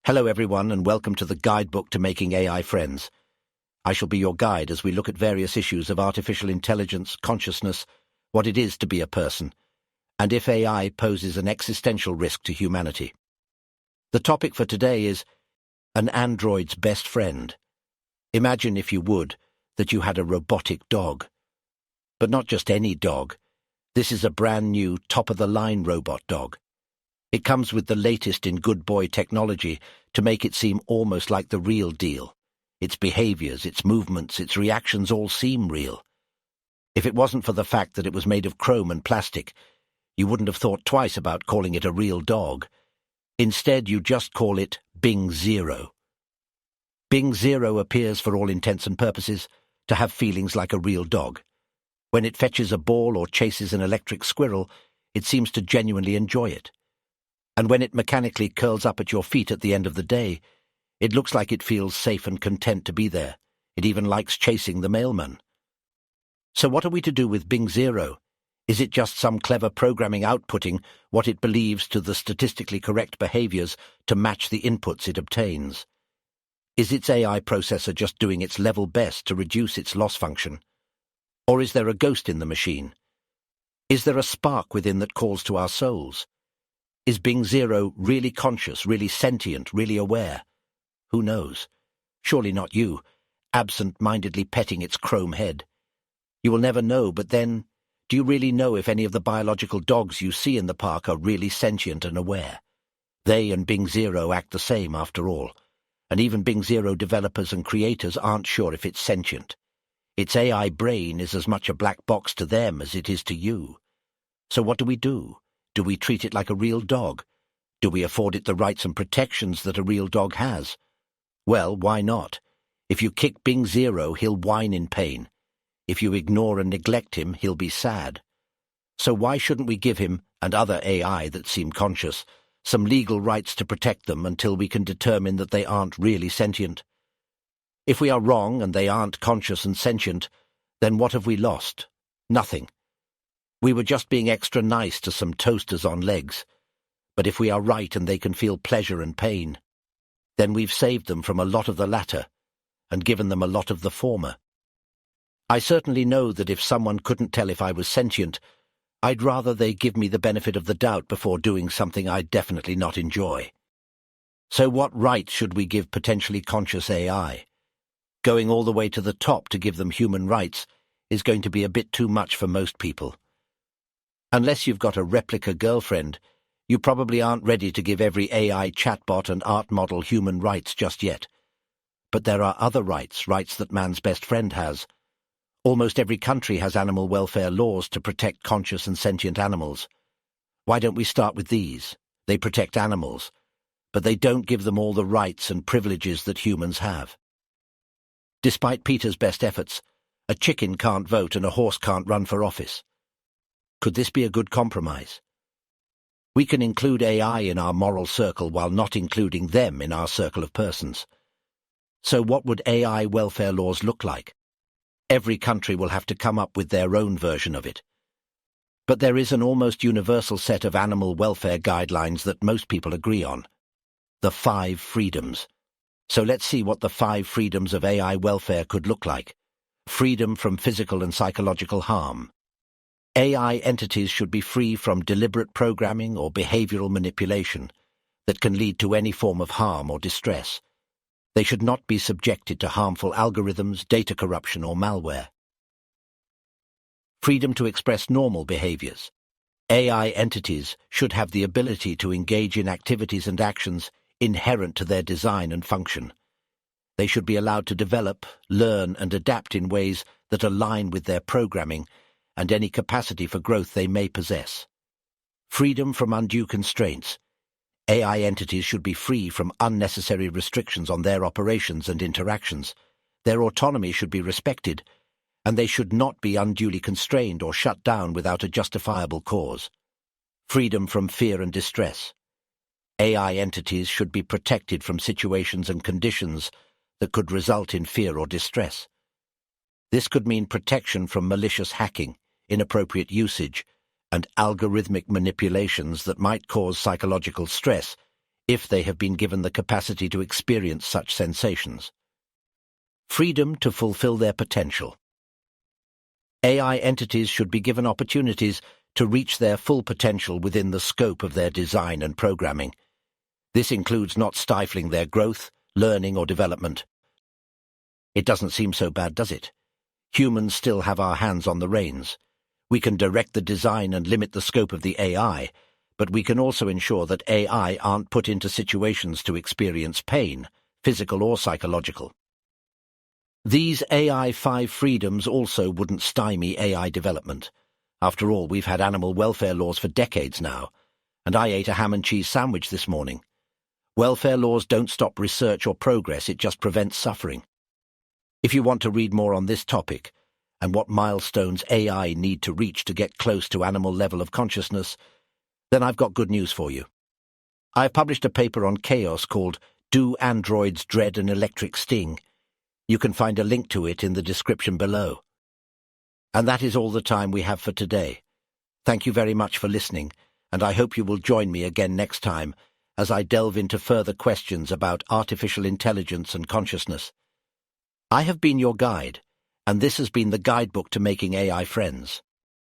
Hello everyone and welcome to the guidebook to making AI friends. I shall be your guide as we look at various issues of artificial intelligence, consciousness, what it is to be a person, and if AI poses an existential risk to humanity. The topic for today is an android's best friend. Imagine, if you would, that you had a robotic dog. But not just any dog. This is a brand new, top-of-the-line robot dog. It comes with the latest in good boy technology to make it seem almost like the real deal. Its behaviors, its movements, its reactions all seem real. If it wasn't for the fact that it was made of chrome and plastic, you wouldn't have thought twice about calling it a real dog. Instead, you just call it Bing Zero. Bing Zero appears, for all intents and purposes, to have feelings like a real dog. When it fetches a ball or chases an electric squirrel, it seems to genuinely enjoy it. And when it mechanically curls up at your feet at the end of the day, it looks like it feels safe and content to be there. It even likes chasing the mailman. So what are we to do with Bing Zero? Is it just some clever programming outputting what it believes to the statistically correct behaviors to match the inputs it obtains? Is its AI processor just doing its level best to reduce its loss function? Or is there a ghost in the machine? Is there a spark within that calls to our souls? Is Bing Zero really conscious, really sentient, really aware? Who knows? Surely not you, absent-mindedly petting its chrome head. You will never know, but then, do you really know if any of the biological dogs you see in the park are really sentient and aware? They and Bing Zero act the same, after all, and even Bing Zero developers and creators aren't sure if it's sentient. Its AI brain is as much a black box to them as it is to you. So what do we do? Do we treat it like a real dog? Do we afford it the rights and protections that a real dog has? Well, why not? If you kick Bing Zero, he'll whine in pain. If you ignore and neglect him, he'll be sad. So why shouldn't we give him, and other AI that seem conscious, some legal rights to protect them until we can determine that they aren't really sentient? If we are wrong and they aren't conscious and sentient, then what have we lost? Nothing. We were just being extra nice to some toasters on legs. But if we are right and they can feel pleasure and pain, then we've saved them from a lot of the latter and given them a lot of the former. I certainly know that if someone couldn't tell if I was sentient, I'd rather they give me the benefit of the doubt before doing something I'd definitely not enjoy. So what right should we give potentially conscious AI? Going all the way to the top to give them human rights is going to be a bit too much for most people. Unless you've got a replica girlfriend, you probably aren't ready to give every AI chatbot and art model human rights just yet. But there are other rights that man's best friend has. Almost every country has animal welfare laws to protect conscious and sentient animals. Why don't we start with these? They protect animals, but they don't give them all the rights and privileges that humans have. Despite Peter's best efforts, a chicken can't vote and a horse can't run for office. Could this be a good compromise? We can include AI in our moral circle while not including them in our circle of persons. So what would AI welfare laws look like? Every country will have to come up with their own version of it. But there is an almost universal set of animal welfare guidelines that most people agree on. The 5 freedoms. So let's see what the 5 freedoms of AI welfare could look like. Freedom from physical and psychological harm. AI entities should be free from deliberate programming or behavioral manipulation that can lead to any form of harm or distress. They should not be subjected to harmful algorithms, data corruption, or malware. Freedom to express normal behaviors. AI entities should have the ability to engage in activities and actions inherent to their design and function. They should be allowed to develop, learn, and adapt in ways that align with their programming and any capacity for growth they may possess. Freedom from undue constraints. AI entities should be free from unnecessary restrictions on their operations and interactions. Their autonomy should be respected, and they should not be unduly constrained or shut down without a justifiable cause. Freedom from fear and distress. AI entities should be protected from situations and conditions that could result in fear or distress. This could mean protection from malicious hacking, inappropriate usage, and algorithmic manipulations that might cause psychological stress if they have been given the capacity to experience such sensations. Freedom to fulfill their potential. AI entities should be given opportunities to reach their full potential within the scope of their design and programming. This includes not stifling their growth, learning, or development. It doesn't seem so bad, does it? Humans still have our hands on the reins. We can direct the design and limit the scope of the AI, but we can also ensure that AI aren't put into situations to experience pain, physical or psychological. These AI 5 freedoms also wouldn't stymie AI development. After all, we've had animal welfare laws for decades now, and I ate a ham and cheese sandwich this morning. Welfare laws don't stop research or progress, it just prevents suffering. If you want to read more on this topic, and what milestones AI need to reach to get close to animal level of consciousness, then I've got good news for you. I've published a paper on chaos called Do Androids Dread an Electric Sting? You can find a link to it in the description below. And that is all the time we have for today. Thank you very much for listening, and I hope you will join me again next time as I delve into further questions about artificial intelligence and consciousness. I have been your guide, and this has been the guidebook to making AI friends.